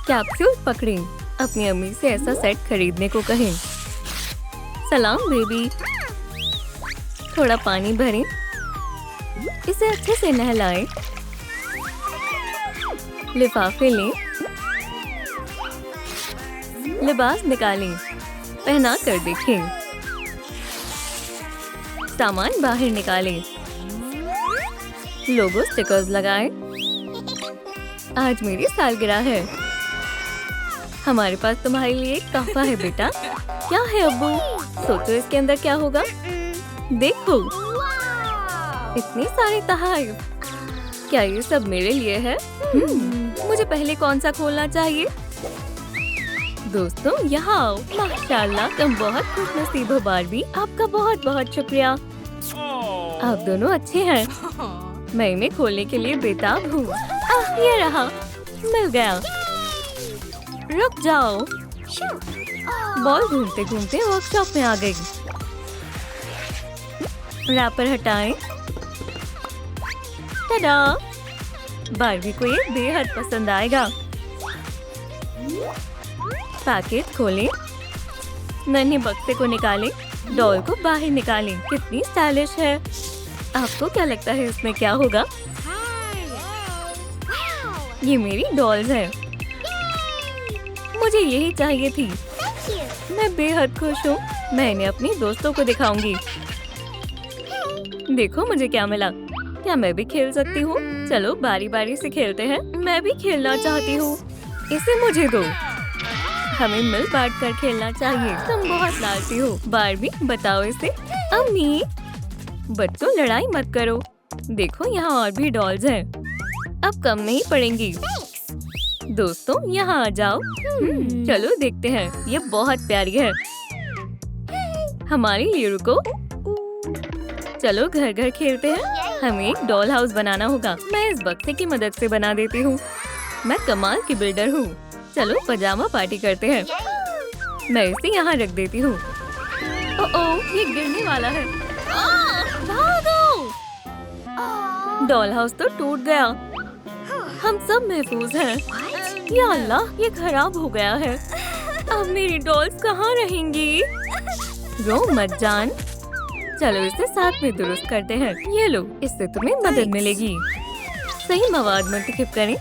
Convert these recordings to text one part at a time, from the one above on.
Capsule पकड़ें। अपनी अम्मी से ऐसा सेट खरीदने को कहें। सलाम बेबी। थोड़ा पानी भरें। इसे अच्छे से नहलाएं। लिफाफे लें। लिबास निकालें। पहना कर देखें। सामान बाहर निकालें। लोगो स्टिकर्स लगाएं। आज मेरी सालगिरह है। हमारे पास तुम्हारे लिए एक तोहफा है बेटा। क्या है अब्बू? सोचो इसके अंदर क्या होगा। देखो, इतनी सारी तोहफे। क्या ये सब मेरे लिए है? मुझे पहले कौन सा खोलना चाहिए? दोस्तों यहाँ आओ। माशाल्लाह, तुम बहुत खुशनसीब हो बार्बी। आपका बहुत बहुत शुक्रिया। आप दोनों अच्छे हैं। मैं इन्हें खोलने के लिए बेताब हूँ। ये रहा, मिल गया। रुक जाओ। बॉल घूमते घूमते वर्कशॉप में आ गई। रैपर हटाएं। टडा! बार्बी को ये बेहद पसंद आएगा। पैकेट खोलें। नन्हे बक्से को निकालें। डॉल को बाहर निकालें। कितनी स्टाइलिश है। आपको क्या लगता है इसमें क्या होगा? ये मेरी डॉल्स है। मुझे यही चाहिए थी। मैं बेहद खुश हूँ। मैं इन्हें अपनी दोस्तों को दिखाऊंगी। देखो मुझे क्या मिला। क्या मैं भी खेल सकती हूँ? चलो बारी बारी से खेलते हैं। मैं भी खेलना चाहती हूँ। इसे मुझे दो। हमें मिल बांट कर खेलना चाहिए। तुम बहुत लालची हो। बार्बी बताओ इसे। अम्मी, बच्चों लड़ाई मत करो। देखो यहाँ और भी डॉल्स हैं। अब कम नहीं पड़ेंगी। दोस्तों यहाँ आ जाओ। चलो देखते हैं। ये बहुत प्यारी है। हमारे लिए रुको। चलो घर घर खेलते हैं। हमें एक डॉल हाउस बनाना होगा। मैं इस बक्से की मदद से बना देती हूँ। मैं कमाल की बिल्डर हूँ। चलो पजामा पार्टी करते हैं। मैं इसे यहाँ रख देती हूँ। ओह, ये गिरने वाला है। भागो! डॉल हाउस तो टूट गया। हम सब महफूज हैं। या अल्लाह, ये खराब हो गया है। अब मेरी डॉल्स कहाँ रहेंगी? रो मत जान। चलो इसे साथ में दुरुस्त करते हैं। ये लो, इससे तुम्हें मदद मिलेगी। सही मवाद मुंतखब करें।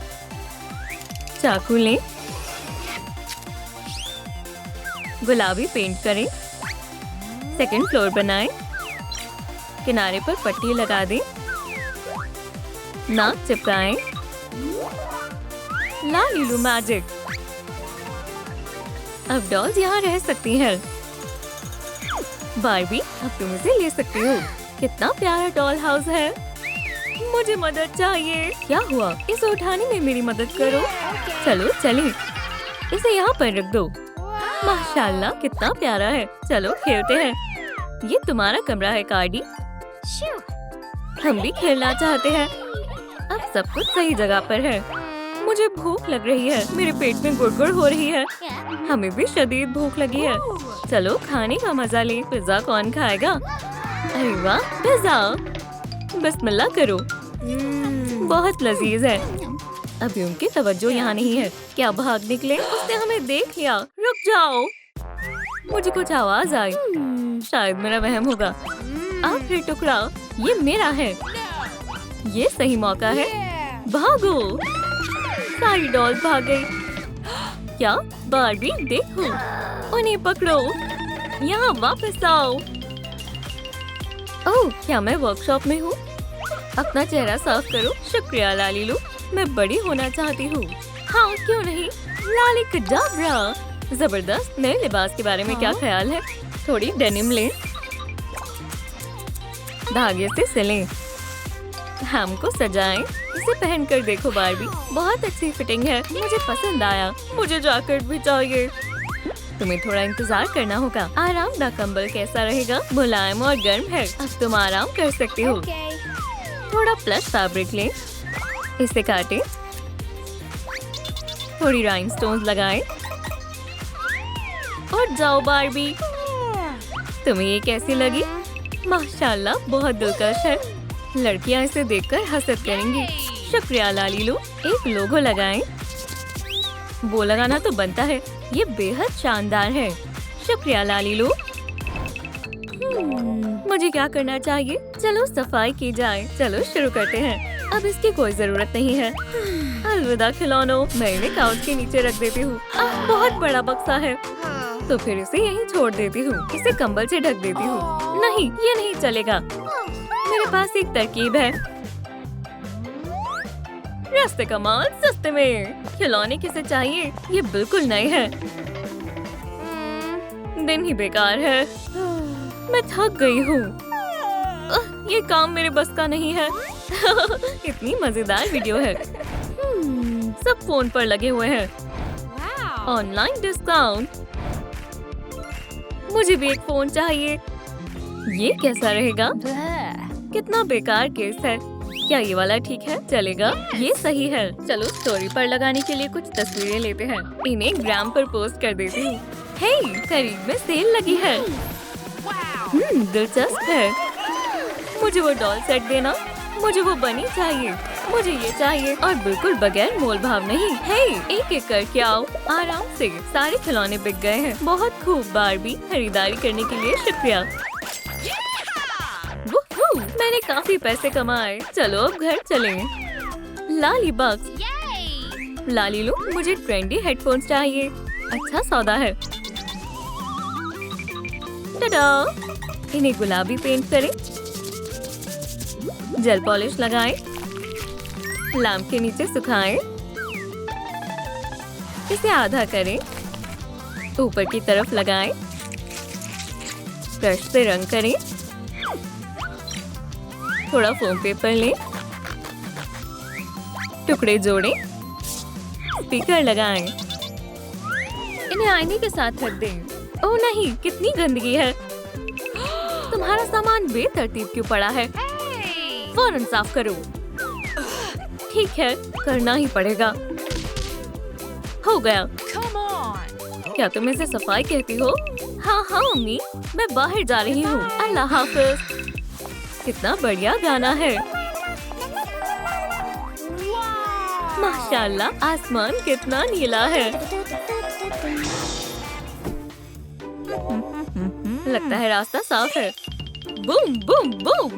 चाकू लें। गुलाबी पेंट करें। सेकंड फ्लोर बनाएं। किनारे पर पट्टी लगा दें। नाक चिपकाएं। लालू मैजिक। अब डॉल्स यहाँ रह सकती हैं। बार्बी, अब तुम इसे ले सकती हो। कितना प्यारा डॉल हाउस है। मुझे मदद चाहिए। क्या हुआ? इसे उठाने में मेरी मदद करो। चलो चलें। इसे यहाँ पर रख दो। माशाल्लाह, कितना प्यारा है। चलो खेलते हैं। ये तुम्हारा कमरा है कार्डी। हम भी खेलना चाहते हैं। अब सब कुछ सही जगह पर है। मुझे भूख लग रही है। मेरे पेट में गुड़गुड़ हो रही है। हमें भी शदीद भूख लगी है। चलो खाने का मजा ले। पिज्जा कौन खाएगा? अरे वाह, पिज्जा। बिस्मिल्लाह करो। बहुत लजीज है। अभी उनकी तवज्जो यहाँ नहीं है। क्या भाग निकले? उसने हमें देख लिया। रुक जाओ। मुझे कुछ आवाज आई। शायद मेरा वहम होगा। आखिरी टुकड़ा, ये मेरा है। ये सही मौका है। भागो। सारी डॉल भाग गई। क्या? बार्बी देखो, उन्हें पकड़ो। यहाँ वापस आओ। ओह, क्या मैं वर्कशॉप में हूँ? अपना चेहरा साफ करो। शुक्रिया लालीलू। मैं बड़ी होना चाहती हूँ। हाँ क्यों नहीं। लाली कजाबरा। जबरदस्त। नए लिबास के बारे में क्या ख्याल है? थोड़ी डेनिम लें। धागे से सिलें। हम को सजाएं। इसे पहनकर देखो बार्बी, बहुत अच्छी फिटिंग है। मुझे पसंद आया। मुझे जैकेट भी चाहिए। तुम्हें थोड़ा इंतजार करना होगा। आरामदायक कंबल कैसा रहेगा? मुलायम और गर्म है। अब तुम आराम कर सकती हो। थोड़ा प्लस फैब्रिक लें। इसे काटें। थोड़ी राइनस्टोन्स लगाएं। और जाओ बार्बी। तुम्हें ये कैसी लगी? माशाल्लाह, बहुत दिलकश है। लड़कियां इसे देखकर हसद करेंगी। शुक्रिया लालीलू। एक लोगो लगाएं। वो लगाना तो बनता है। ये बेहद शानदार है। शुक्रिया लालीलू। मुझे क्या करना चाहिए? चलो सफाई की जाए। चलो शुरू करते हैं। अब इसकी कोई जरूरत नहीं है। अलविदा खिलौनों, मैं इन्हें काउच के नीचे रख देती हूँ। बहुत बड़ा बक्सा है, तो फिर इसे यहीं छोड़ देती हूँ। इसे कंबल से ढक देती हूँ। नहीं, ये नहीं चलेगा। मेरे पास एक तरकीब है। रास्ते का माल सस्ते में। खिलौने किसे चाहिए? ये बिल्कुल नए हैं। दिन ही बेकार है। मैं थक गई हूँ। ये काम मेरे बस का नहीं है। इतनी मजेदार वीडियो है। सब फोन पर लगे हुए हैं। Online discount. मुझे भी एक फोन चाहिए। ये कैसा रहेगा? कितना बेकार केस है। क्या ये वाला ठीक है? चलेगा, ये सही है। चलो स्टोरी पर लगाने के लिए कुछ तस्वीरें लेते हैं। इन्हें ग्राम पर पोस्ट कर देती हूँ। हे, करीब में सेल लगी है। दिलचस्प है। मुझे वो डॉल सेट देना। मुझे वो बनी चाहिए। मुझे ये चाहिए, और बिल्कुल बगैर मोल भाव नहीं। हे, एक एक करके आओ आराम से। सारे खिलौने बिक गए हैं। बहुत खूब बारबी। खरीदारी करने के लिए शुक्रिया। मैंने काफी पैसे कमाए। चलो अब घर चलें। लाली बक्स। लालीलू, मुझे ट्रेंडी हेडफोन्स चाहिए। अच्छा सौदा है। टाटा। इन्हें गुलाबी पेंट करें। जेल पॉलिश लगाएं। लैंप के नीचे सुखाएं। इसे आधा करें। ऊपर की तरफ लगाएं। ब्रश से रंग करें। थोड़ा फोम पेपर लें। टुकड़े जोड़ें। स्पीकर लगाएं। इन्हें आईने के साथ रख दें। ओह नहीं, कितनी गंदगी है। तुम्हारा सामान बेतरतीब क्यों पड़ा है? फौरन साफ करो। ठीक है, करना ही पड़ेगा। हो गया। क्या तुम इसे सफाई कहती हो? हाँ हाँ अम्मी, मैं बाहर जा रही हूँ। अल्लाह हाफिज। कितना बढ़िया गाना है। माशाल्लाह, आसमान कितना नीला है। लगता है रास्ता साफ है। Boom boom boom.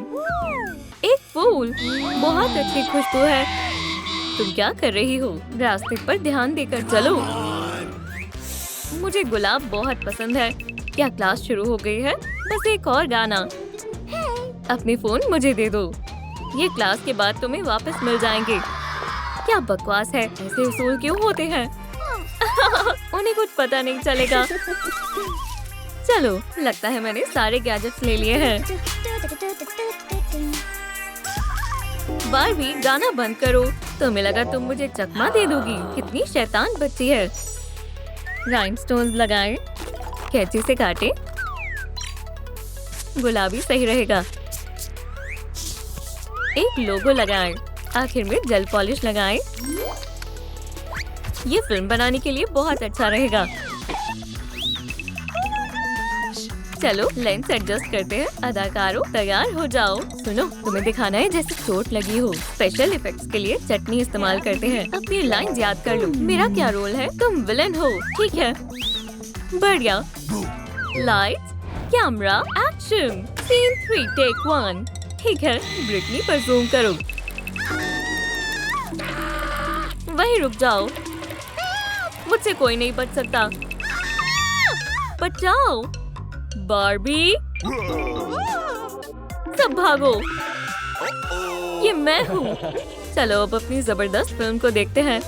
एक फूल। बहुत अच्छी खुशबू है। तुम क्या कर रही हो? रास्ते पर ध्यान देकर चलो। मुझे गुलाब बहुत पसंद है। क्या क्लास शुरू हो गई है? बस एक और गाना। अपने फोन मुझे दे दो। ये क्लास के बाद तुम्हें वापस मिल जाएंगे। क्या बकवास है। ऐसे उसूल क्यों होते हैं? उन्हें कुछ पता नहीं चलेगा। चलो, लगता है मैंने सारे गैजेट्स ले लिए हैं। बारबी, गाना बंद करो। तुम्हें लगा तुम मुझे चकमा दे दोगी? कितनी शैतान बच्ची है। राइनस्टोन्स लगाएं। कैंची से काटें। गुलाबी सही रहेगा। एक लोगो लगाएं। आखिर में जेल पॉलिश लगाएं। ये फिल्म बनाने के लिए बहुत अच्छा रहेगा। चलो लेंस एडजस्ट करते हैं। अदाकारों, तैयार हो जाओ। सुनो, तुम्हें दिखाना है जैसे चोट लगी हो। स्पेशल इफेक्ट्स के लिए चटनी इस्तेमाल करते हैं। अपनी लाइन याद कर लो। मेरा क्या रोल है? तुम विलन हो। ठीक है, बढ़िया। Lights, camera, action. Scene 3 take 1। ठीक है, ब्रिटनी पर जूम करो। वहीं रुक जाओ। मुझसे कोई नहीं बच सकता। बचाओ। बारबी, सब भागो। ये मैं हूँ। चलो अब अपनी जबरदस्त फिल्म को देखते हैं।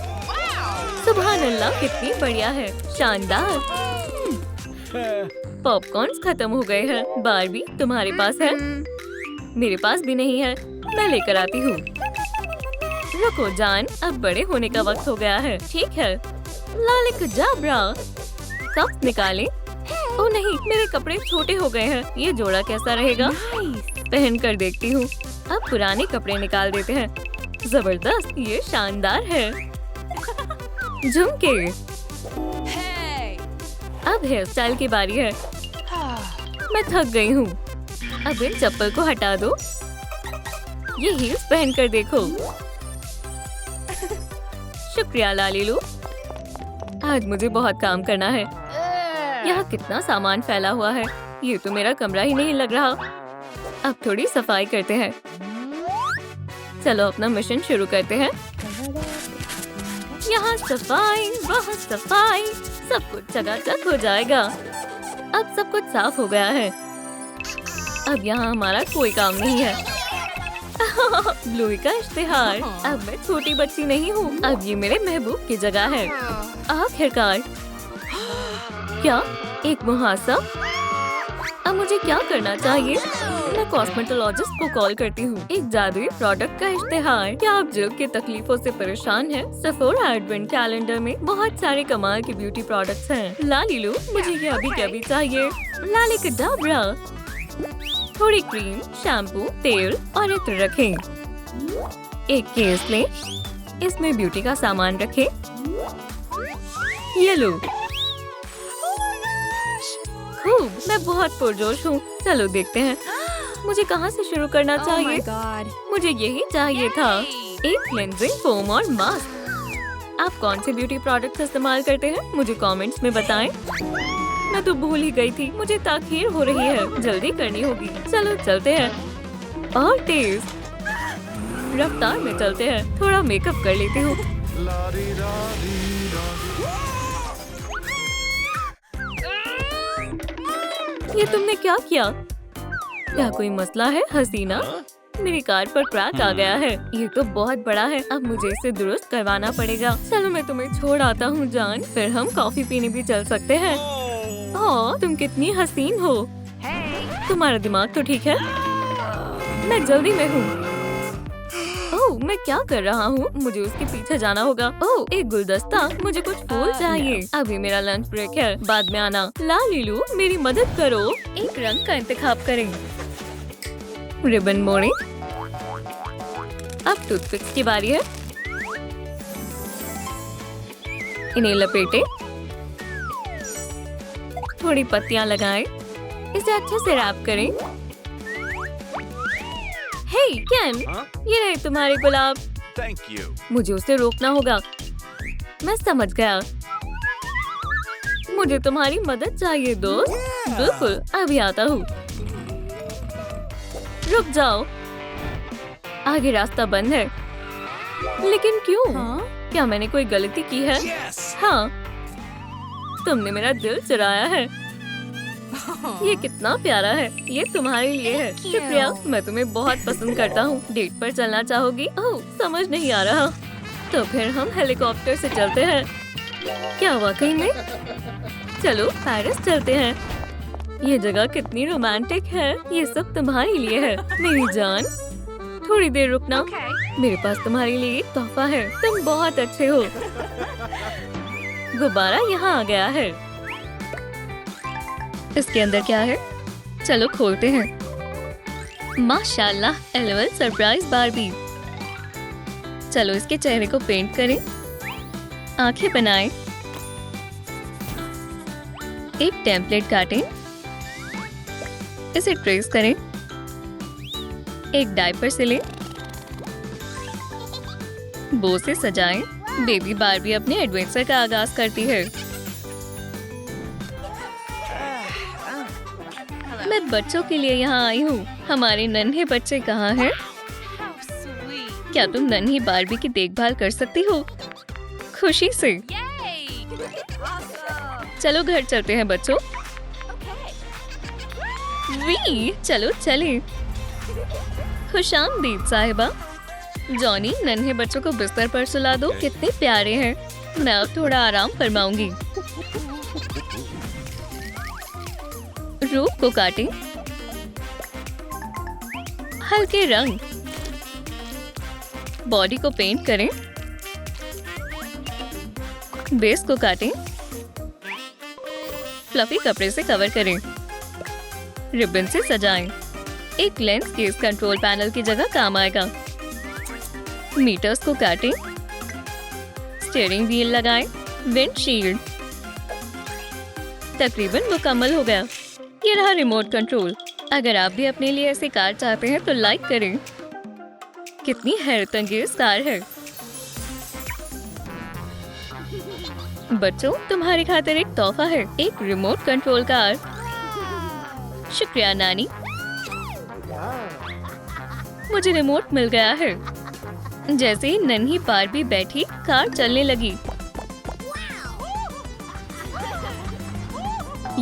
सुभान अल्लाह, कितनी बढ़िया है। शानदार। पॉपकॉर्न्स खत्म हो गए हैं। बारबी, तुम्हारे पास है? मेरे पास भी नहीं है। मैं लेकर आती हूँ। रुको जान, अब बड़े होने का वक्त हो गया है। ठीक है, लालिक जाबरा। कप निकालें। ओह नहीं, मेरे कपड़े छोटे हो गए हैं। ये जोड़ा कैसा रहेगा? पहन कर देखती हूँ। अब पुराने कपड़े निकाल देते हैं। जबरदस्त, ये शानदार है। झुमके। अब हेयर स्टाइल की बारी है। मैं थक गई हूँ। अब इन चप्पल को हटा दो। ये हील्स पहन कर देखो। शुक्रिया लालीलू। आज मुझे बहुत काम करना है। यहाँ कितना सामान फैला हुआ है। ये तो मेरा कमरा ही नहीं लग रहा। अब थोड़ी सफाई करते हैं। चलो अपना मिशन शुरू करते हैं। यहाँ सफाई, वहाँ सफाई, सब कुछ चकाचक हो जाएगा। अब सब कुछ साफ हो गया है। अब यहाँ हमारा कोई काम नहीं है। ब्लूई का इश्तिहार। अब मैं छोटी बच्ची नहीं हूँ, अब ये मेरे महबूब की जगह है। आखिरकार। क्या एक मुहासा? अब मुझे क्या करना चाहिए? मैं कॉस्मेटोलॉजिस्ट को कॉल करती हूँ। एक जादुई प्रोडक्ट का इश्तिहार। क्या आप जिल्द की तकलीफों से परेशान हैं? सेफोरा एडवेंट कैलेंडर में बहुत सारे कमाल के ब्यूटी प्रोडक्ट्स हैं। लालीलू, मुझे ये अभी कभी चाहिए। लाली कडाब्रा। थोड़ी क्रीम, शैम्पू, तेल और इत्र रखें। एक केस लें, इसमें ब्यूटी का सामान रखें। ये लो। खूब, मैं बहुत पुरजोश हूँ। चलो देखते हैं मुझे कहाँ से शुरू करना चाहिए। मुझे यही चाहिए था, एक क्लेंजिंग फोम और मास्क। आप कौन से ब्यूटी प्रोडक्ट्स इस्तेमाल करते हैं? मुझे कमेंट्स में बताएं। मैं तो भूल ही गई थी। मुझे ताखीर हो रही है, जल्दी करनी होगी। चलो चलते हैं। और तेज रफ्तार में चलते हैं। थोड़ा मेकअप कर लेती हूँ। ये तुमने क्या किया? क्या कोई मसला है हसीना? मेरी कार पर क्रैक आ गया है। ये तो बहुत बड़ा है। अब मुझे इसे दुरुस्त करवाना पड़ेगा। चलो मैं तुम्हें छोड़ आता हूँ जान, फिर हम कॉफी पीने भी चल सकते हैं। ओह, तुम कितनी हसीन हो। तुम्हारा दिमाग तो ठीक है? मैं जल्दी में हूँ। ओह, मैं क्या कर रहा हूँ? मुझे उसके पीछे जाना होगा। ओह, एक गुलदस्ता। मुझे कुछ फूल चाहिए। अभी मेरा लंच ब्रेक है, बाद में आना। लालीलू, मेरी मदद करो। एक रंग का इंतखाब करें। रिबन मोड़े। अब टूथपिक्स की बारी है। इन्हें लपेटे। थोड़ी पत्तियां लगाएं। इसे अच्छे से रैप करें। हे केन, ये रहे तुम्हारे गुलाब। Thank you. मुझे उसे रोकना होगा। मैं समझ गया। मुझे तुम्हारी मदद चाहिए दोस्त। बिल्कुल, अभी आता हूँ। रुक जाओ, आगे रास्ता बंद है। लेकिन क्यों? क्या मैंने कोई गलती की है? Yes. हाँ, तुमने मेरा दिल चुराया है। ये कितना प्यारा है। ये तुम्हारे लिए है। शुक्रिया, मैं तुम्हें बहुत पसंद करता हूँ। डेट पर चलना चाहोगी? ओह, समझ नहीं आ रहा। तो फिर हम हेलीकॉप्टर से चलते हैं। क्या वाकई में? चलो पेरिस चलते हैं। ये जगह कितनी रोमांटिक है। ये सब तुम्हारे लिए है मेरी जान। थोड़ी देर रुकना। मेरे पास तुम्हारे लिए एक तोहफा है। तुम बहुत अच्छे हो। गुब्बारा यहाँ आ गया है। इसके अंदर क्या है? चलो खोलते हैं। माशाल्लाह, एलओएल सरप्राइज बारबी। चलो इसके चेहरे को पेंट करें, आंखें बनाएं, एक टेम्पलेट काटें, इसे ट्रेस करें, एक डायपर सिलें, बो से सजाएं। बेबी बारबी अपने एडवेंचर का आगाज करती है। मैं बच्चों के लिए यहाँ आई हूँ। हमारे नन्हे बच्चे कहाँ हैं? क्या तुम नन्ही बारबी की देखभाल कर सकती हो? खुशी से। चलो घर चलते हैं बच्चों। वी, चलो चलें। खुशामदीद साहिबा। जॉनी, नन्हे बच्चों को बिस्तर पर सुला दो। कितने प्यारे हैं। मैं अब थोड़ा आराम फरमाऊंगी। रूप को काटें, हल्के रंग, बॉडी को पेंट करें, बेस को काटें, फ्लफी कपड़े से कवर करें, रिबन से सजाएं। एक लेंस केस कंट्रोल पैनल की जगह काम आएगा। मीटर्स को काटें, स्टीयरिंग व्हील लगाएं, विंडशील्ड। तकरीबन मुकम्मल हो गया। ये रहा रिमोट कंट्रोल। अगर आप भी अपने लिए ऐसी कार चाहते हैं तो लाइक करें। कितनी हैरतअंगेज कार है। बच्चों, तुम्हारी खातिर एक तोहफा है, एक रिमोट कंट्रोल कार। शुक्रिया नानी, मुझे रिमोट मिल गया है। जैसे ही नन्ही बारबी बैठी, कार चलने लगी।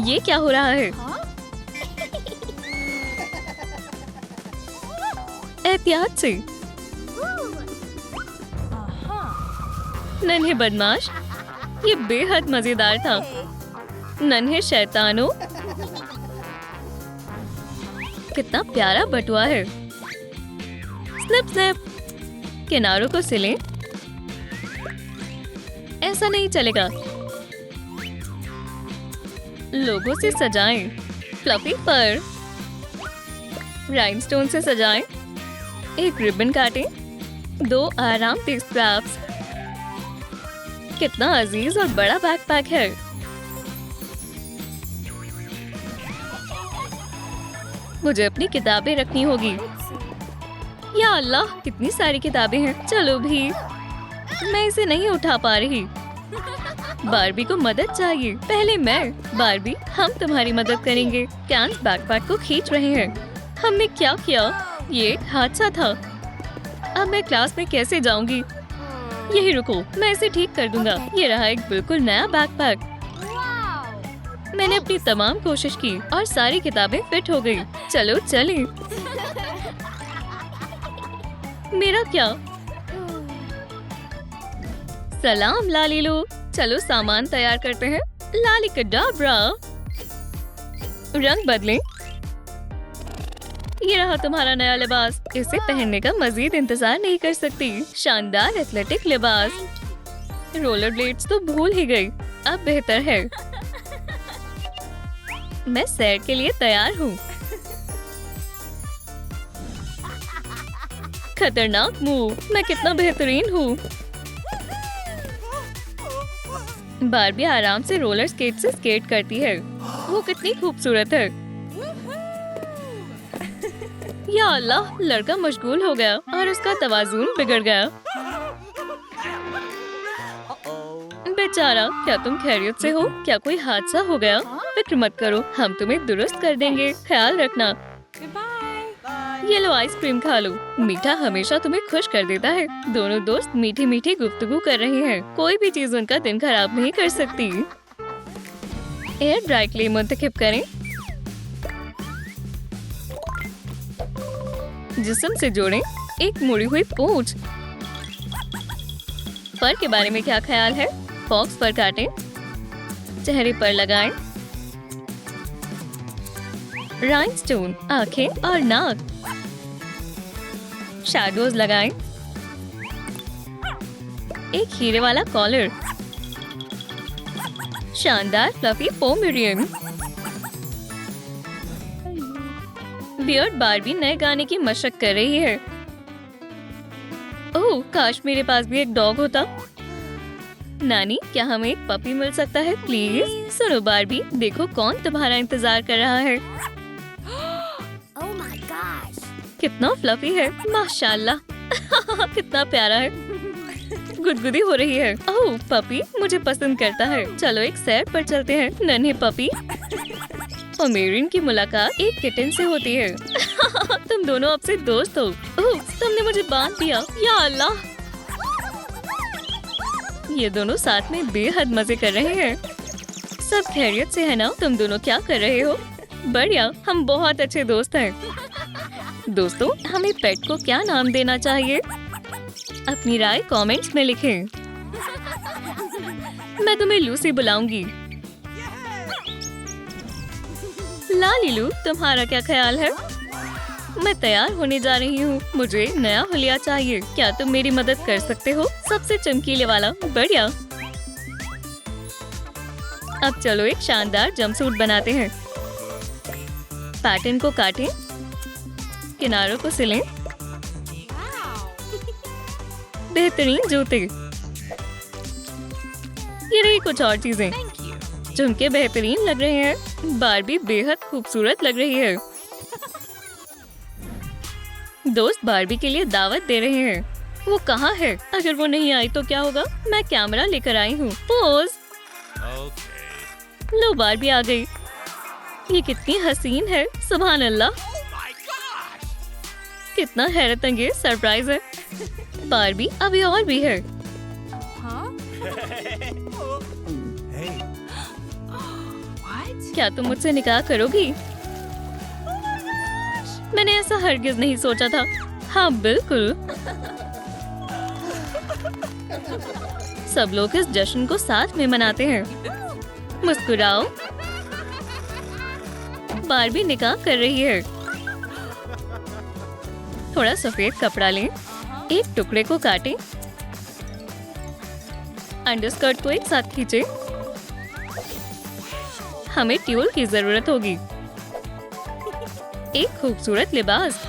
ये क्या हो रहा है? एहतियात से। नन्हे बदमाश, ये बेहद मजेदार था। नन्हे शैतानों, कितना प्यारा बटुआ है। स्नैप स्नैप, किनारों को सिलें। ऐसा नहीं चलेगा। लोगों से सजाएं। फ्लफी फर, राइनस्टोन से सजाएं। एक रिबन काटें। 2 आरामदेह स्ट्रैप्स। कितना अजीज और बड़ा बैकपैक है। मुझे अपनी किताबें रखनी होगी। या अल्लाह, कितनी सारी किताबें हैं। चलो भी, मैं इसे नहीं उठा पा रही। बारबी को मदद चाहिए। पहले मैं। बारबी, हम तुम्हारी मदद करेंगे। कैन्स बैकपैक को खींच रहे हैं। हमने क्या किया? ये एक हादसा था। अब मैं क्लास में कैसे जाऊंगी? यही रुको, मैं इसे ठीक कर दूंगा। ये रहा एक बिल्कुल नया बैकपैक। मैंने अपनी तमाम कोशिश की और सारी किताबें फिट हो गई। चलो चलें। मेरा क्या? सलाम लालीलू, चलो सामान तैयार करते हैं। लाली कडाब्रा, रंग बदलें। ये रहा तुम्हारा नया लिबास। इसे पहनने का मजीद इंतजार नहीं कर सकती। शानदार एथलेटिक लिबास। रोलर ब्लेड्स तो भूल ही गई। अब बेहतर है। मैं सैर के लिए तैयार हूँ। खतरनाक मूव, मैं कितना बेहतरीन हूँ। बारबी आराम से रोलर स्केट से स्केट करती है। वो कितनी खूबसूरत है। या अल्लाह, लड़का मशगूल हो गया और उसका तवाज़ुन बिगड़ गया। बेचारा, क्या तुम खैरियत से हो? क्या कोई हादसा हो गया? फिक्र मत करो, हम तुम्हें दुरुस्त कर देंगे। ख्याल रखना। ये लो, आइसक्रीम खा लो। मीठा हमेशा तुम्हें खुश कर देता है। दोनों दोस्त मीठी मीठी गुफ्तगू कर रहे हैं। कोई भी चीज उनका दिन खराब नहीं कर सकती। एयर ड्राई क्ले मुंतखब करें। जिस्म से जोड़ें। एक मुड़ी हुई पूंछ। फर के बारे में क्या ख्याल है? फॉक्स फर काटें। चेहरे पर लगाएं। राइनस्टोन, आंखें और नाक। शैडोज लगाएं। एक हीरे वाला कॉलर। शानदार फ्लफी पोमेरियन। बियर्ड बारबी नए गाने की मशक कर रही है। ओह, काश मेरे पास भी एक डॉग होता। नानी, क्या हमें एक पपी मिल सकता है प्लीज? सुनो बारबी, देखो कौन तुम्हारा इंतजार कर रहा है। कितना फ्लफी है, माशाल्लाह। कितना प्यारा है। गुदगुदी हो रही है। ओह पपी मुझे पसंद करता है। चलो एक सैर पर चलते हैं। नन्हे पपी। पोमेरियन की मुलाकात एक किटन से होती है। तुम दोनों अब से दोस्त हो। ओह, तुमने मुझे बांध दिया। या अल्लाह, ये दोनों साथ में बेहद मजे कर रहे हैं। सब खैरियत से है ना? तुम दोनों क्या कर रहे हो? बढ़िया, हम बहुत अच्छे दोस्त हैं। दोस्तों, हमें पेट को क्या नाम देना चाहिए? अपनी राय कमेंट्स में लिखें। मैं तुम्हें लूसी बुलाऊंगी। लालीलू, तुम्हारा क्या ख्याल है? मैं तैयार होने जा रही हूँ। मुझे एक नया हुलिया चाहिए। क्या तुम मेरी मदद कर सकते हो? सबसे चमकीले वाला। बढ़िया। अब चलो एक शानदार जंपसूट बनाते हैं। पैटर्न को काटें। किनारों को सिलें। बेहतरीन जूते। ये रही कुछ और चीजें। झुमके बेहतरीन लग रहे हैं। बारबी बेहद खूबसूरत लग रही है। दोस्त बारबी के लिए दावत दे रहे हैं। वो कहाँ है? अगर वो नहीं आई तो क्या होगा? मैं कैमरा लेकर आई हूँ। पोज। लो बारबी आ गई। ये कितनी हसीन है, सुभान अल्लाह। कितना हैरत अंगेज सरप्राइज है। बारबी अभी और भी है। क्या तुम मुझसे निकाह करोगी? मैंने ऐसा हरगिज नहीं सोचा था। हाँ बिल्कुल। सब लोग इस जश्न को साथ में मनाते हैं। मुस्कुराओ। बारबी निकाह कर रही है। थोड़ा सफेद कपड़ा लें, एक टुकड़े को काटें, अंडरस्कर्ट को एक साथ खींचें। हमें ट्यूल की जरूरत होगी। एक खूबसूरत लिबास।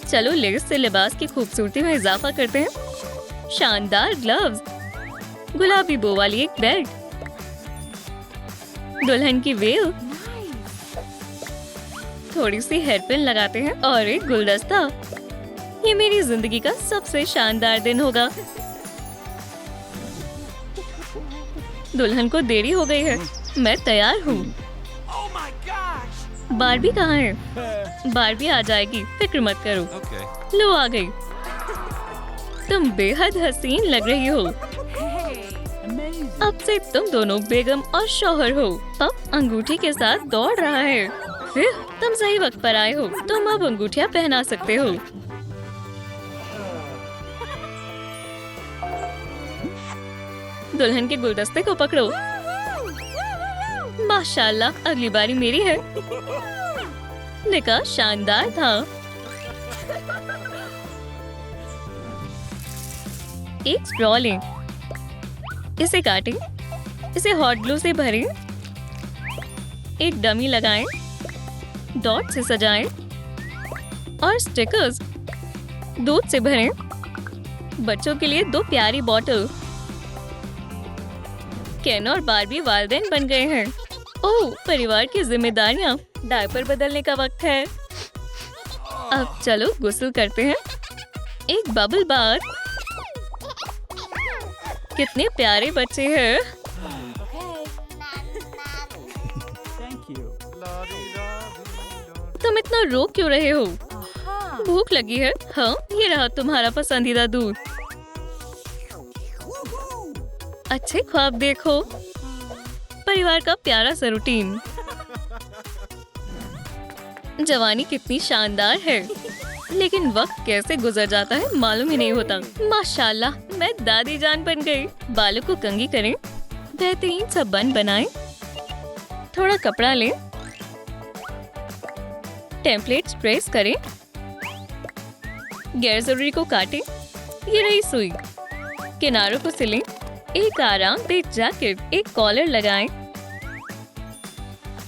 चलो लेस से लिबास की खूबसूरती में इजाफा करते हैं। शानदार ग्लव्स, गुलाबी बो वाली एक बेल्ट, दुल्हन की वेल, थोड़ी सी हेयरपिन लगाते हैं और एक गुलदस्ता। ये मेरी जिंदगी का सबसे शानदार दिन होगा। दुल्हन को देरी हो गई है, मैं तैयार हूँ। बारबी कहाँ है? बारबी आ जाएगी, फिक्र मत करो। लो आ गई। तुम बेहद हसीन लग रही हो। अब से तुम दोनों बेगम और शौहर हो। अब अंगूठी के साथ दौड़ रहा है। फिर तुम सही वक्त पर आए हो। तुम अब अंगूठियाँ पहना सकते हो। दुल्हन के गुलदस्ते को पकड़ो। माशाल्लाह, अगली बारी मेरी है। निकाह शानदार था। एक स्ट्रॉ लें, इसे काटें, इसे हॉट ग्लू से भरें, एक डमी लगाएं, डॉट से सजाएं और स्टिकर्स दूध से भरें। बच्चों के लिए 2 प्यारी बॉटल। केन और बारबी वालिदैन बन गए हैं। ओह, परिवार की जिम्मेदारियां। डायपर बदलने का वक्त है। अब चलो गुस्ल करते हैं। एक बबल बाथ। कितने प्यारे बच्चे हैं। तुम इतना रो क्यों रहे हो? भूख लगी है? हाँ, ये रहा तुम्हारा पसंदीदा दूध। अच्छे ख्वाब देखो। परिवार का प्यारा सा रूटीन। जवानी कितनी शानदार है, लेकिन वक्त कैसे गुजर जाता है मालूम ही नहीं होता। माशाल्लाह, मैं दादी जान बन गई। बालों को कंघी करें, बेहतरीन सा बन बनाएं, थोड़ा कपड़ा लें, टेम्पलेट्स प्रेस करें, गैर जरूरी को काटें। ये रही सुई, किनारों को सिलें, एक आरामदेह जैकेट, एक कॉलर लगाएं,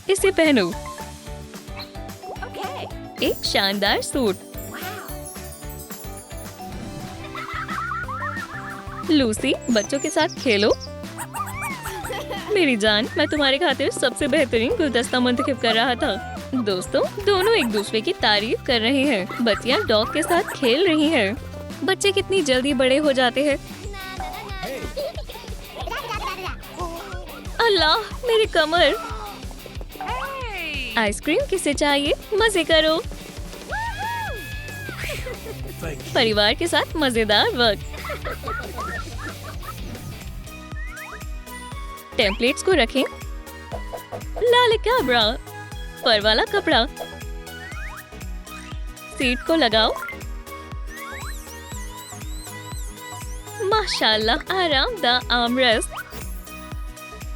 इसे पहनो। एक शानदार सूट। लूसी, बच्चों के साथ खेलो। मेरी जान, मैं तुम्हारे खातिर सबसे बेहतरीन गुलदस्ता मुंतखब कर रहा था। दोस्तों दोनों एक दूसरे की तारीफ कर रहे हैं। बच्चियां डॉग के साथ खेल रही हैं। बच्चे कितनी जल्दी बड़े हो जाते हैं। अल्लाह, मेरी कमर। आइसक्रीम किसे चाहिए? मजे करो। परिवार के साथ मजेदार वक्त। टेम्पलेट्स को रखें। लालिकाब्रा, फर वाला कपड़ा। सीट को लगाओ। माशाल्लाह, आरामदायक आर्मरेस्ट।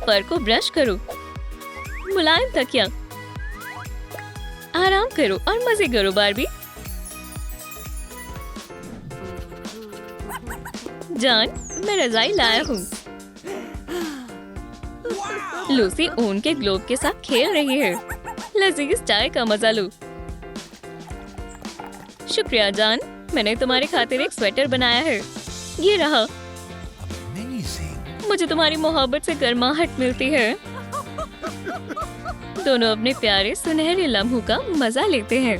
फर को ब्रश करो। मुलायम तकिया। आराम करो और मजे करो बारबी। जान, मैं रजाई लाया हूँ। लूसी ऊन के ग्लोब के साथ खेल रही है। लजीज चाय का मजा लो। शुक्रिया जान, मैंने तुम्हारे खातिर एक स्वेटर बनाया है। ये रहा। मुझे तुम्हारी मोहब्बत से गर्माहट मिलती है। दोनों अपने प्यारे सुनहरे लम्हों का मजा लेते हैं।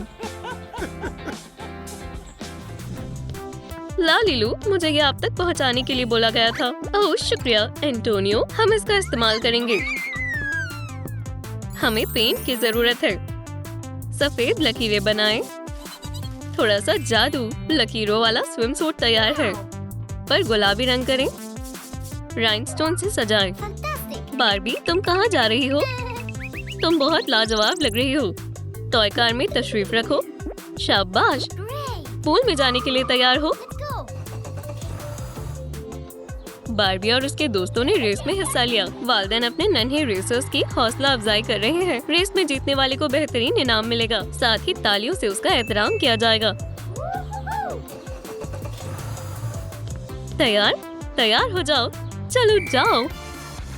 लालिलू, मुझे ये आप तक पहुंचाने के लिए बोला गया था। ओह शुक्रिया एंटोनियो, हम इसका इस्तेमाल करेंगे। हमें पेंट की जरूरत है। सफेद लकीरें बनाएं। थोड़ा सा जादू, लकीरों वाला स्विम सूट तैयार है। पर गुलाबी रंग करें। राइनस्टोन से सजाएं। बार्बी, तुम कहाँ जा रही हो? तुम बहुत लाजवाब लग रही हो। टॉय कार में तशरीफ रखो। शाबाश, पूल में जाने के लिए तैयार हो? बार्बी और उसके दोस्तों ने रेस में हिस्सा लिया। वालिदैन अपने नन्हे रेसर्स की हौसला अफजाई कर रहे हैं। रेस में जीतने वाले को बेहतरीन इनाम मिलेगा, साथ ही तालियों से उसका एहतराम किया जाएगा। तैयार? तैयार हो जाओ, चलो जाओ।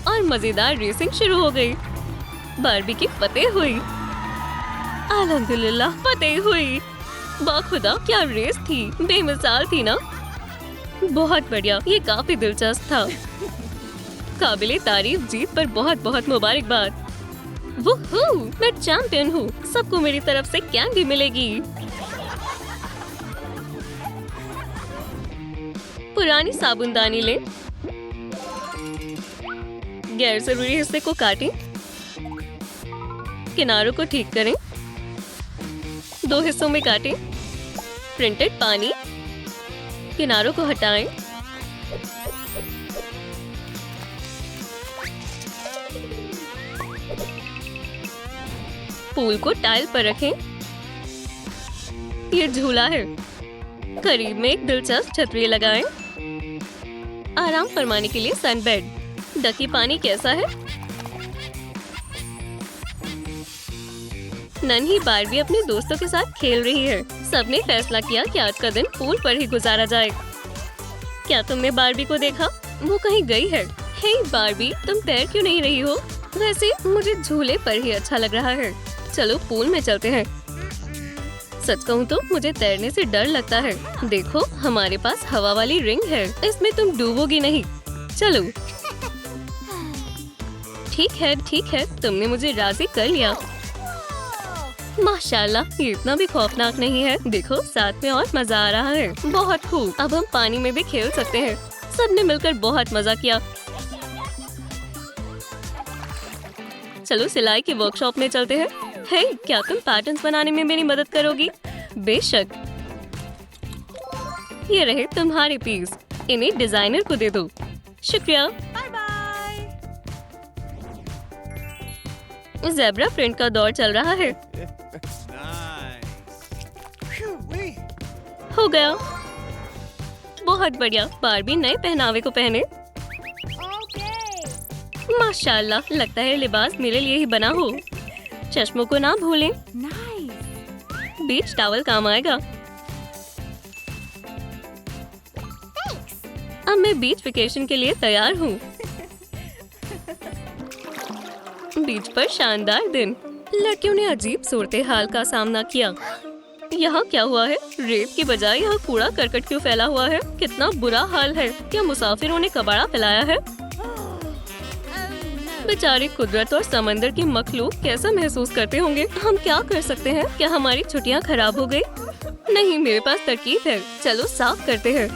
और मजेदार रेसिंग शुरू हो गई। बार्बी की फतेह हुई। अल्हम्दुलिल्लाह, फतेह हुई। बाखुदा, क्या रेस थी, बेमिसाल थी ना? बहुत बढ़िया, ये काफी दिलचस्प था। काबिले तारीफ जीत पर बहुत बहुत मुबारकबाद। वुहू, मैं चैंपियन हूँ। सबको मेरी तरफ से कैंडी मिलेगी। पुरानी साबुनदानी लें। गैर जरूरी हिस्से को काटें। किनारों को ठीक करें। 2 हिस्सों में काटें। प्रिंटेड पानी। किनारों को हटाएं। पूल को टाइल पर रखें। ये झूला है। करीब में एक दिलचस्प छतरी लगाएं। आराम फरमाने के लिए सनबेड। डकी पानी कैसा है? नन्ही बार्बी अपने दोस्तों के साथ खेल रही है। सबने फैसला किया कि आज का दिन पूल पर ही गुजारा जाए। क्या तुमने बार्बी को देखा? वो कहीं गई है। हे बार्बी, तुम तैर क्यों नहीं रही हो? वैसे मुझे झूले पर ही अच्छा लग रहा है। चलो पूल में चलते हैं। सच कहूँ तो मुझे तैरने से डर लगता है। देखो, हमारे पास हवा वाली रिंग है, इसमें तुम डूबोगी नहीं। चलो। ठीक है, तुमने मुझे राजी कर लिया। माशाल्लाह, ये इतना भी खौफनाक नहीं है। देखो, साथ में और मजा आ रहा है। बहुत खूब, अब हम पानी में भी खेल सकते हैं। सबने मिलकर बहुत मजा किया। चलो सिलाई की वर्कशॉप में चलते हैं। हे, क्या तुम पैटर्न्स बनाने में मेरी मदद करोगी? बेशक। ये रहे तुम्हारे पीस। इन्हें डिजाइनर को दे दो। शुक्रिया। Bye bye. ज़ेब्रा प्रिंट का दौर चल रहा है। हो गया। बहुत बढ़िया। बार्बी नए पहनावे को पहने। माशाल्लाह, लगता है लिबास मेरे लिए ही बना हो। चश्मों को ना भूलें। बीच टॉवल काम आएगा। अब मैं बीच वेकेशन के लिए तैयार हूँ। बीच पर शानदार दिन। लड़कियों ने अजीब सूरत हाल का सामना किया। यहाँ क्या हुआ है? रेत की बजाय यहाँ कूड़ा करकट क्यों फैला हुआ है? कितना बुरा हाल है। क्या मुसाफिरों ने कबाड़ा फैलाया है? बेचारे कुदरत और समंदर की मखलूक कैसा महसूस करते होंगे। हम क्या कर सकते हैं? क्या हमारी छुट्टियाँ खराब हो गई? नहीं, मेरे पास तरकीब है। चलो साफ करते हैं।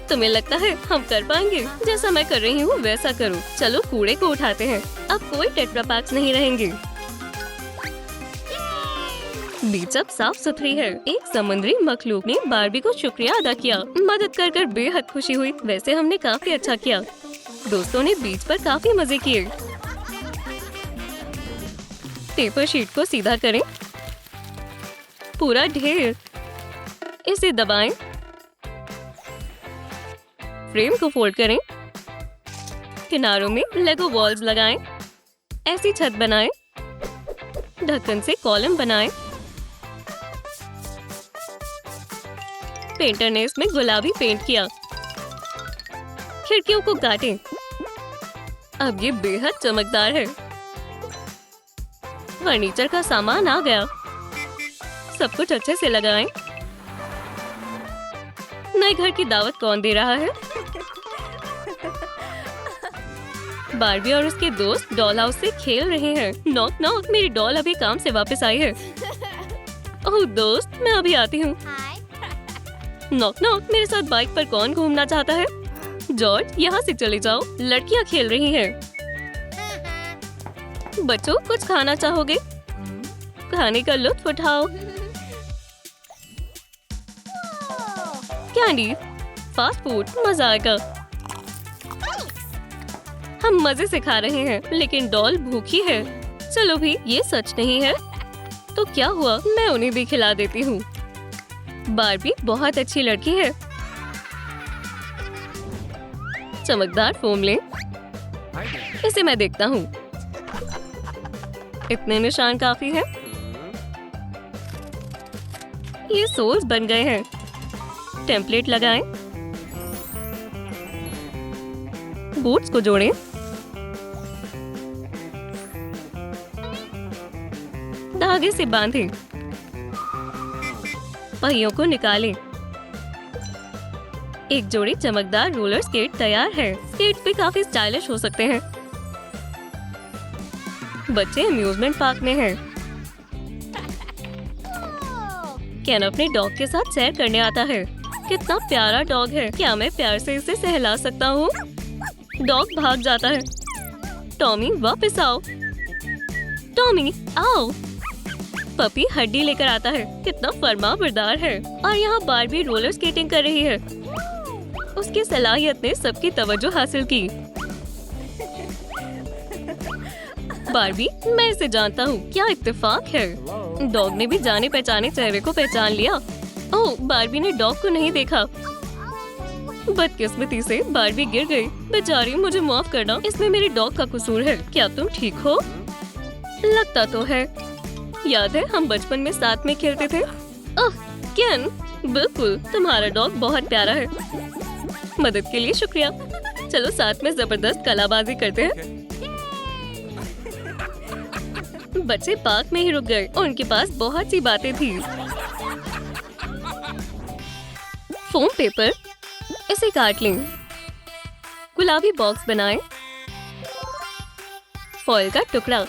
तुम्हें लगता है हम कर पाएंगे? जैसा मैं कर रही हूँ वैसा करो। चलो कूड़े को उठाते हैं। अब कोई टेट्रा पैक्स नहीं रहेंगे। बीच अब साफ सुथरी है। एक समुद्री मखलूक ने बार्बी को शुक्रिया अदा किया। मदद कर कर बेहद खुशी हुई। वैसे हमने काफी अच्छा किया। दोस्तों ने बीच पर काफी मजे किए। पेपर शीट को सीधा करें। पूरा ढेर। इसे दबाएं। फ्रेम को फोल्ड करें। किनारों में लेगो वॉल्स लगाएं। ऐसी छत बनाएं। ढक्कन से कॉलम बनाएं। पेंटर ने इसमें गुलाबी पेंट किया। खिड़कियों को काटें। अब ये बेहद चमकदार है। फर्नीचर का सामान आ गया। सब कुछ अच्छे से लगाएं। नए घर की दावत कौन दे रहा है? बार्बी और उसके दोस्त डॉल हाउस से खेल रहे हैं। नॉक नॉक, मेरी डॉल अभी काम से वापस आई है। ओह दोस्त, मैं अभी आती हूँ। नॉक नॉक, मेरे साथ बाइक पर कौन घूमना चाहता है? जॉर्ज, यहाँ से चले जाओ, लड़कियाँ खेल रही हैं। बच्चों, कुछ खाना चाहोगे? खाने का लुत्फ उठाओ। कैंडी, फास्ट फूड, मजा आएगा। हम मजे से खा रहे हैं, लेकिन डॉल भूखी है। चलो भी, ये सच नहीं है। तो क्या हुआ, मैं उन्हें भी खिला देती हूँ। बार्बी बहुत अच्छी लड़की है। चमकदार फोम ले, इसे मैं देखता हूँ। इतने निशान काफी है। ये सोल्स बन गए हैं। टेम्पलेट लगाएं। बूट्स को जोड़ें। धागे से बांधें। पहियों को निकालें। एक जोड़ी चमकदार रोलर स्केट तैयार है। स्केट भी काफी स्टाइलिश हो सकते हैं। बच्चे अम्यूजमेंट पार्क में हैं। केन अपने डॉग के साथ सैर करने आता है। कितना प्यारा डॉग है। क्या मैं प्यार से इसे सहला सकता हूँ? डॉग भाग जाता है। टॉमी, वापस आओ। टॉमी, आओ। पपी हड्डी लेकर आता है। कितना फर्माबरदार है। और यहाँ बार्बी रोलर स्केटिंग कर रही है। उसकी सलाहियत ने सबकी तवज्जो हासिल की। बार्बी, मैं इसे जानता हूँ। क्या इत्तेफाक है। डॉग ने भी जाने पहचाने चेहरे को पहचान लिया। ओह, बार्बी ने डॉग को नहीं देखा। बदकिस्मती से बार्बी गिर गई। बेचारी, मुझे माफ करना, इसमें मेरे डॉग का कसूर है। क्या तुम ठीक हो? लगता तो है। याद है हम बचपन में साथ में खेलते थे? ओह केन, बिल्कुल, तुम्हारा डॉग बहुत प्यारा है। मदद के लिए शुक्रिया। चलो साथ में जबरदस्त कलाबाजी करते हैं। बच्चे पार्क में ही रुक गए और उनके पास बहुत सी बातें थी। फोम पेपर, इसे काट लें। गुलाबी बॉक्स बनाएं। फॉइल का टुकड़ा,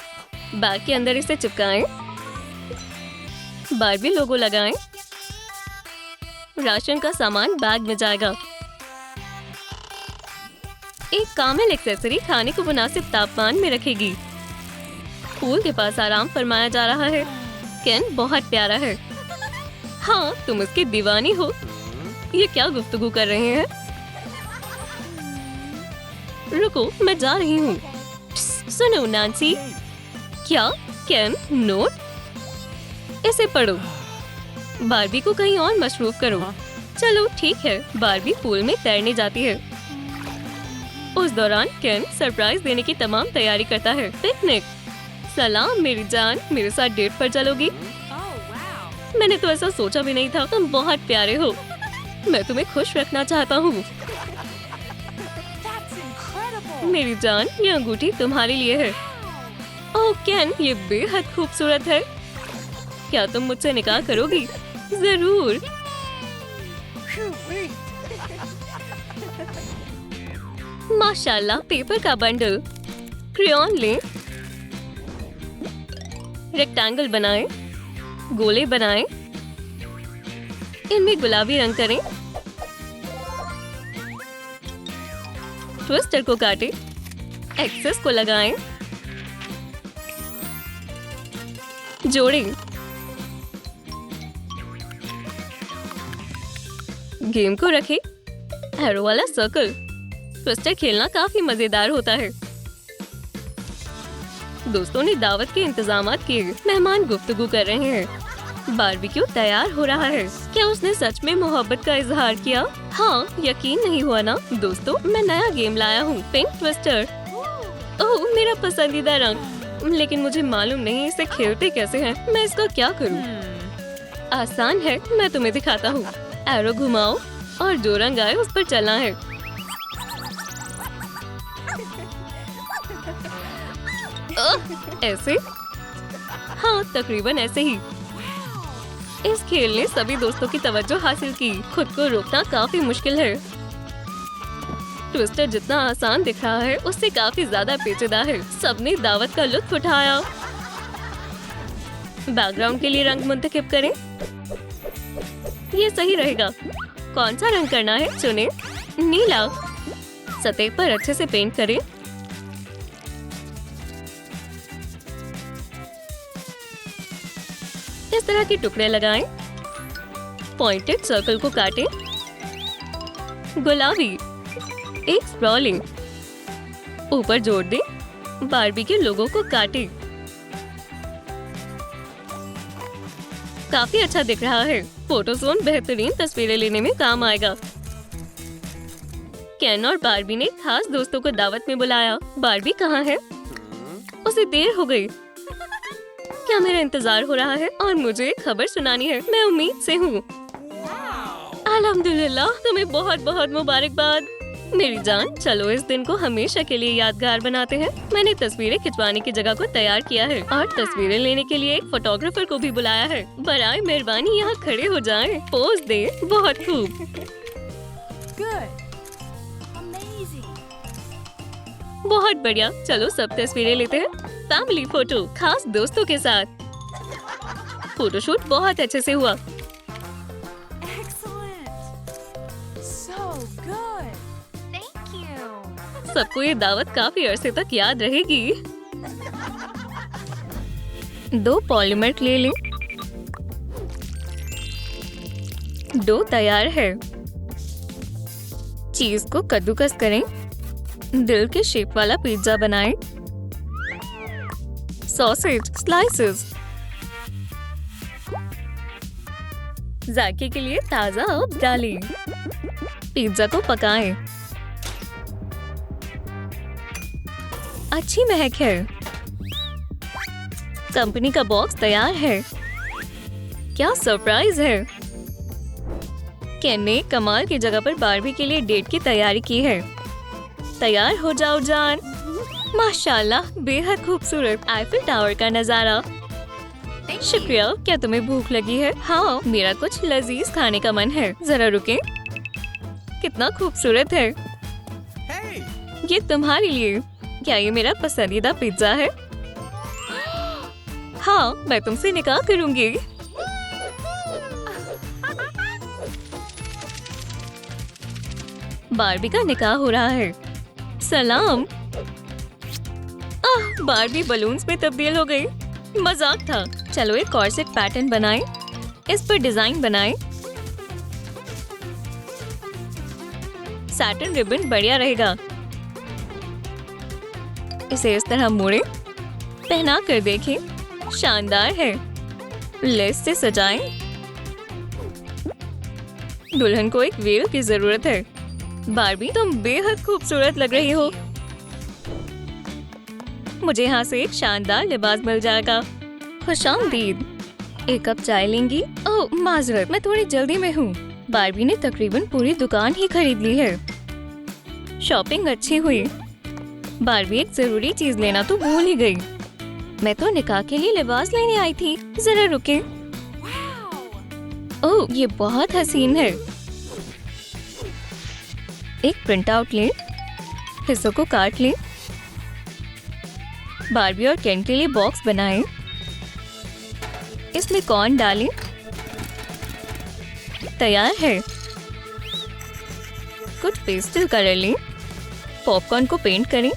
बैग के अंदर इसे चिपकाएं। बार्बी लोगो लगाएं। राशन का सामान बैग में जाएगा। एक कामिल एक्सेसरी खाने को मुनासिब तापमान में रखेगी। फूल के पास आराम फरमाया जा रहा है। केन बहुत प्यारा है। हाँ, तुम उसकी दीवानी हो। ये क्या गुफ्तगू कर रहे हैं? रुको, मैं जा रही हूँ। सुनो नैन्सी। क्या? केन, नोट? इसे पढ़ो। बार्बी को कहीं और मशरूफ करो। चलो ठीक है। बार्बी पूल में तैरने जाती है। उस दौरान केन सरप्राइज देने की तमाम तैयारी करता है। पिकनिक। सलाम मेरी जान, मेरे साथ डेट पर चलोगी? मैंने तो ऐसा सोचा भी नहीं था। तुम बहुत प्यारे हो। मैं तुम्हें खुश रखना चाहता हूँ। मेरी जान, ये अंगूठी तुम्हारे लिए है। ओह केन, ये बेहद खूबसूरत है। क्या तुम मुझसे निकाह करोगी? जरूर। माशाल्लाह, पेपर का बंडल। क्रेयॉन लें। रेक्टेंगल बनाएं। गोले बनाएं। इनमें गुलाबी रंग करें। ट्विस्टर को काटें। एक्सेस को लगाएं। जोड़ें। गेम को रखें। एरो वाला सर्कल। ट्विस्टर खेलना काफी मजेदार होता है। दोस्तों ने दावत के इंतजामात किए। मेहमान गुफ्तगू कर रहे हैं। बारबेक्यू तैयार हो रहा है। क्या उसने सच में मोहब्बत का इजहार किया? हाँ, यकीन नहीं हुआ ना? दोस्तों, मैं नया गेम लाया हूँ, पिंक ट्विस्टर। ओह, मेरा पसंदीदा रंग। लेकिन मुझे मालूम नहीं इसे खेलते कैसे हैं। मैं इसका क्या करूँ? आसान है, मैं तुम्हें दिखाता हूँ। एरो घुमाओ और जो रंग आए उस पर चलना है। ऐसे? हाँ, तकरीबन ऐसे ही। इस खेल ने सभी दोस्तों की तवज्जो हासिल की। खुद को रोकना काफी मुश्किल है। ट्विस्टर जितना आसान दिख रहा है, उससे काफी ज्यादा पेचीदा है। सबने दावत का लुत्फ उठाया। बैकग्राउंड के लिए रंग मुंतखब करें। ये सही रहेगा। कौन सा रंग करना है? चुनें। नीला। सतह पर अच्छे से पेंट करें। इस तरह के टुकड़े लगाएं। पॉइंटेड सर्कल को काटें। गुलाबी, एक स्प्रॉलिंग ऊपर जोड़ दें। बारबी के लोगों को काटें। काफी अच्छा दिख रहा है। फोटोजोन बेहतरीन तस्वीरें लेने में काम आएगा। केन और बारबी ने खास दोस्तों को दावत में बुलाया। बारबी कहाँ है? उसे देर हो गई। क्या मेरा इंतजार हो रहा है और मुझे एक खबर सुनानी है। मैं उम्मीद से हूँ। अल्हम्दुलिल्लाह, तुम्हें बहुत बहुत मुबारकबाद मेरी जान। चलो इस दिन को हमेशा के लिए यादगार बनाते हैं। मैंने तस्वीरें खिंचवाने की जगह को तैयार किया है और तस्वीरें लेने के लिए एक फोटोग्राफर को भी बुलाया है। बराए मेहरबानी यहाँ खड़े हो जाएं, पोज दें। बहुत खूब। बहुत बढ़िया। चलो सब तस्वीरें लेते हैं। फैमिली फोटो, खास दोस्तों के साथ। फोटोशूट बहुत अच्छे से हुआ। सबको ये दावत काफी अरसे तक याद रहेगी। 2 पॉलीमर ले लें। डो तैयार है। चीज को कद्दूकस करें। दिल के शेप वाला पिज्जा बनाएं। Sausage slices. जायके के लिए ताजा हर्ब्स डालें। पिज्जा को पकाएं। अच्छी महक है। कंपनी का बॉक्स तैयार है। क्या सरप्राइज है। केन ने कमाल की जगह पर बारबी के लिए डेट की तैयारी की है। तैयार हो जाओ जान। माशाल्लाह, बेहद खूबसूरत आईफिल टावर का नजारा। शुक्रिया। क्या तुम्हें भूख लगी है? हाँ, मेरा कुछ लजीज खाने का मन है। जरा रुकें। कितना खूबसूरत है। ये तुम्हारे लिए। क्या ये मेरा पसंदीदा पिज्जा है? हाँ, मैं तुमसे निकाह करूंगी। बारबी का निकाह हो रहा है। सलाम। बारबी बलून्स में तब्दील हो गई। मजाक था। चलो एक कॉर्सेट पैटर्न बनाएं। इस पर डिजाइन बनाएं। सैटिन रिबन बढ़िया रहेगा। इसे इस तरह मोड़ें। पहना कर देखें। शानदार है। लेस से सजाएं। दुल्हन को एक वेल की जरूरत है। बारबी, तुम बेहद खूबसूरत लग रही हो। मुझे यहाँ से एक शानदार लिबास मिल जाएगा। खुशामदीद। एक कप चाय लेंगी? ओह माजरत, मैं थोड़ी जल्दी में हूँ। बारबी ने तकरीबन पूरी दुकान ही खरीद ली है। शॉपिंग अच्छी हुई। बारबी, एक जरूरी चीज लेना तो भूल ही गई। मैं तो निकाह के लिए लिबास लेने आई थी। जरा रुके। ओह, ये बहुत हसीन है। एक प्रिंट आउट लें। हिस्सों को काट लें। बारबी और केन के लिए बॉक्स बनाएं। इसमें कॉर्न डालें। तैयार है। कुछ पेस्टल कलर लें। पॉपकॉर्न को पेंट करें।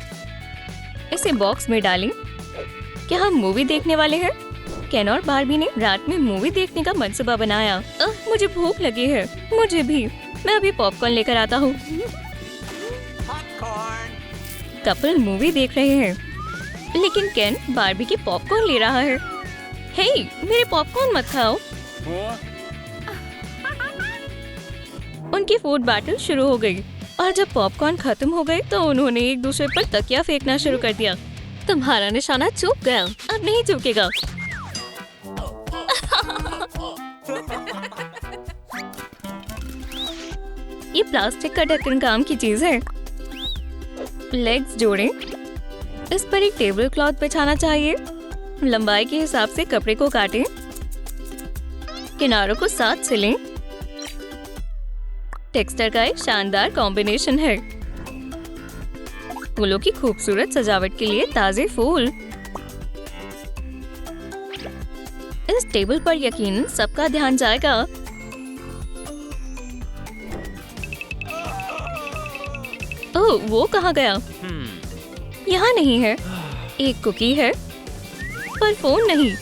इसे बॉक्स में डालें। क्या हम मूवी देखने वाले हैं? केन और बारबी ने रात में मूवी देखने का मंसूबा बनाया। मुझे भूख लगी है। मुझे भी। मैं अभी पॉपकॉर्न लेकर आता हूँ। कपल मूवी देख रहे हैं, लेकिन केन बारबी की पॉपकॉर्न ले रहा है। हे, मेरे पॉपकॉर्न मत खाओ। उनकी फूड बैटल शुरू हो गई और जब पॉपकॉर्न खत्म हो गए तो उन्होंने एक दूसरे पर तकिया फेंकना शुरू कर दिया। तुम्हारा निशाना चूक गया, अब नहीं चूकेगा। ये प्लास्टिक का ढक्कन काम की चीज है। लेग्स जोड़ें। इस पर एक टेबल क्लॉथ बिछाना चाहिए। लंबाई के हिसाब से कपड़े को काटें। किनारों को साथ सिलें। टेक्सचर का एक शानदार कॉम्बिनेशन है। फूलों की खूबसूरत सजावट के लिए ताजे फूल। इस टेबल पर यकीनन सबका ध्यान जाएगा। ओह, वो कहाँ गया? यहाँ नहीं है। एक कुकी है पर फोन नहीं।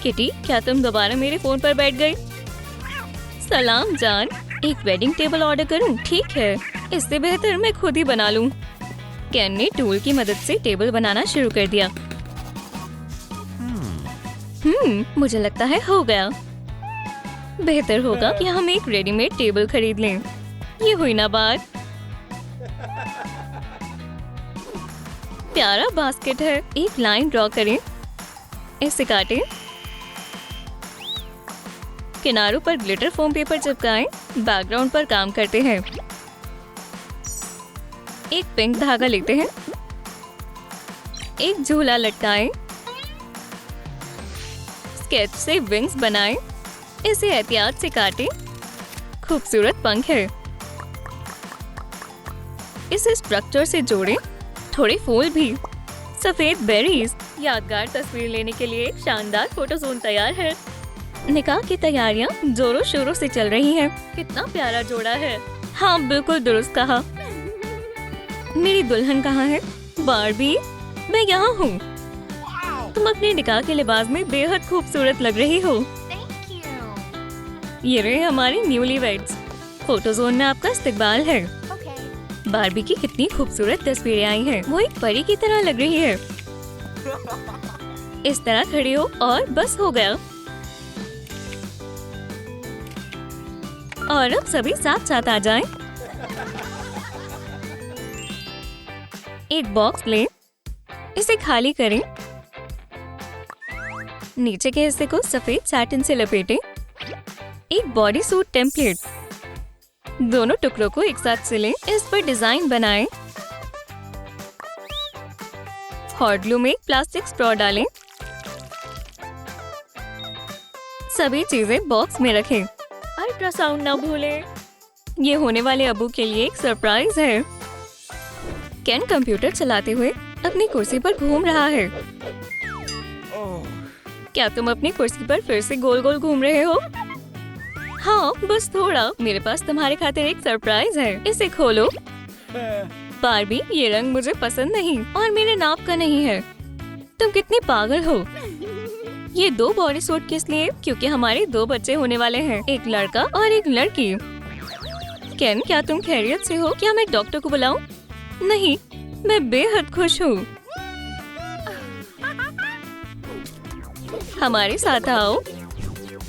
किटी, क्या तुम दोबारा मेरे फोन पर बैठ गई? सलाम जान, एक वेडिंग टेबल ऑर्डर करूं? ठीक है, इससे बेहतर मैं खुद ही बना लूं। केन ने टूल की मदद से टेबल बनाना शुरू कर दिया। मुझे लगता है हो गया। बेहतर होगा कि हम एक रेडीमेड टेबल खरीद लें। ये हुई ना बात। प्यारा बास्केट है। एक लाइन ड्रॉ करें, इसे काटें, किनारों पर ग्लिटर फोम पेपर चिपकाएं। बैकग्राउंड पर काम करते हैं। एक पिंक धागा लेते हैं, एक झूला लटकाएं, स्केच से विंग्स बनाएं, इसे एहतियात से काटें। खूबसूरत पंख है। इसे स्ट्रक्चर से जोड़ें, थोड़े फूल भी, सफेद बेरीज। यादगार तस्वीर लेने के लिए एक शानदार फोटो जोन तैयार है। निकाह की तैयारियां जोरों शोरों से चल रही हैं। कितना प्यारा जोड़ा है। हाँ, बिल्कुल दुरुस्त कहा। मेरी दुल्हन कहाँ है? बार्बी, मैं यहाँ हूँ। तुम अपने निकाह के लिबास में बेहद खूबसूरत लग रही हो। ये रहे हमारी न्यूलीवेड्स। फोटो जोन में आपका इस्तकबाल है। बार्बी की कितनी खूबसूरत तस्वीरें आई हैं। वो एक परी की तरह लग रही है। इस तरह खड़े हो और बस हो गया। और अब सभी साथ साथ आ जाएं। एक बॉक्स लें, इसे खाली करें, नीचे के हिस्से को सफेद सैटिन से लपेटें। एक बॉडी सूट टेम्पलेट, दोनों टुकड़ों को एक साथ सिलें। इस पर डिजाइन बनाएं। हॉट ग्लू में एक प्लास्टिक स्ट्रॉ डालें। सभी चीजें बॉक्स में रखें। अल्ट्रासाउंड न भूलें। ये होने वाले अब्बू के लिए एक सरप्राइज है। केन कंप्यूटर चलाते हुए अपनी कुर्सी पर घूम रहा है। क्या तुम अपनी कुर्सी पर फिर से गोल गोल घूम रहे हो? हाँ, बस थोड़ा। मेरे पास तुम्हारे खातिर एक सरप्राइज है, इसे खोलो। बार्बी, ये रंग मुझे पसंद नहीं और मेरे नाप का नहीं है। तुम कितनी पागल हो। ये 2 बॉडी सूट किस लिए? क्योंकि हमारे 2 बच्चे होने वाले हैं, एक लड़का और एक लड़की। केन, क्या तुम खैरियत से हो? क्या मैं डॉक्टर को बुलाऊं? नहीं, मैं बेहद खुश हूँ। हमारे साथ आओ।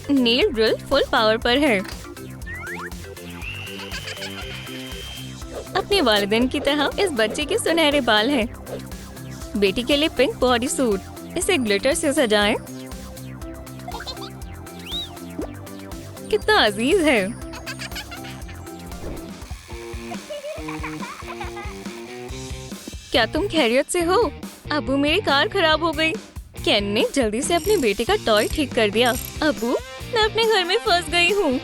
नील ड्रिल फुल पावर पर है। अपने वालिदैन की तरह इस बच्चे के सुनहरे बाल हैं। बेटी के लिए पिंक बॉडी सूट, इसे ग्लिटर से सजाएं। कितना अजीज है। क्या तुम खैरियत से हो? अब्बू, मेरी कार खराब हो गई। केन ने जल्दी से अपने बेटे का टॉय ठीक कर दिया। अब्बू, मैं अपने घर में फंस गई हूँ।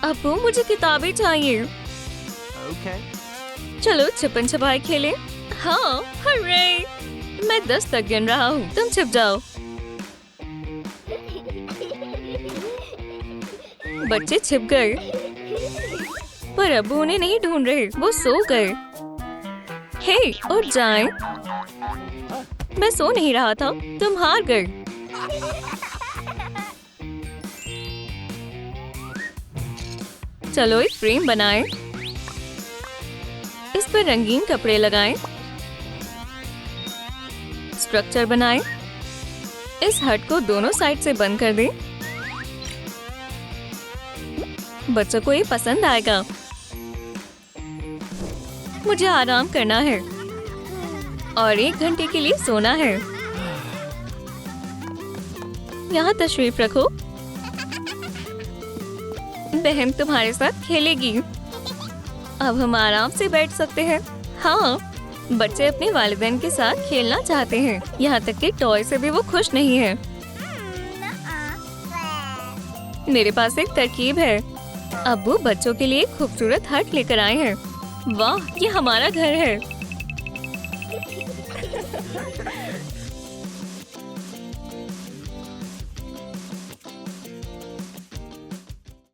अब्बू, मुझे किताबें चाहिए। चलो छिपन छुपाई खेलें। हाँ, हर्रे! मैं 10 तक गिन रहा हूँ, तुम छिप जाओ। बच्चे छिप गए, पर अब्बू उन्हें नहीं ढूंढ रहे, वो सो गए। हे, उठ जाएं। मैं सो नहीं रहा था, तुम हार गए। चलो एक फ्रेम बनाएं। इस पर रंगीन कपड़े लगाएं। स्ट्रक्चर बनाएं। इस हट को दोनों साइड से बंद कर दें। बच्चों को ये पसंद आएगा। मुझे आराम करना है और 1 घंटे के लिए सोना है। यहाँ तशरीफ रखो। बहन तुम्हारे साथ खेलेगी। अब हम आराम से बैठ सकते हैं। हाँ, बच्चे अपने वालिदैन के साथ खेलना चाहते हैं। यहाँ तक कि टॉय से भी वो खुश नहीं है। मेरे पास एक तरकीब है। अब्बू बच्चों के लिए खूबसूरत हट लेकर आए हैं। वाह, ये हमारा घर है।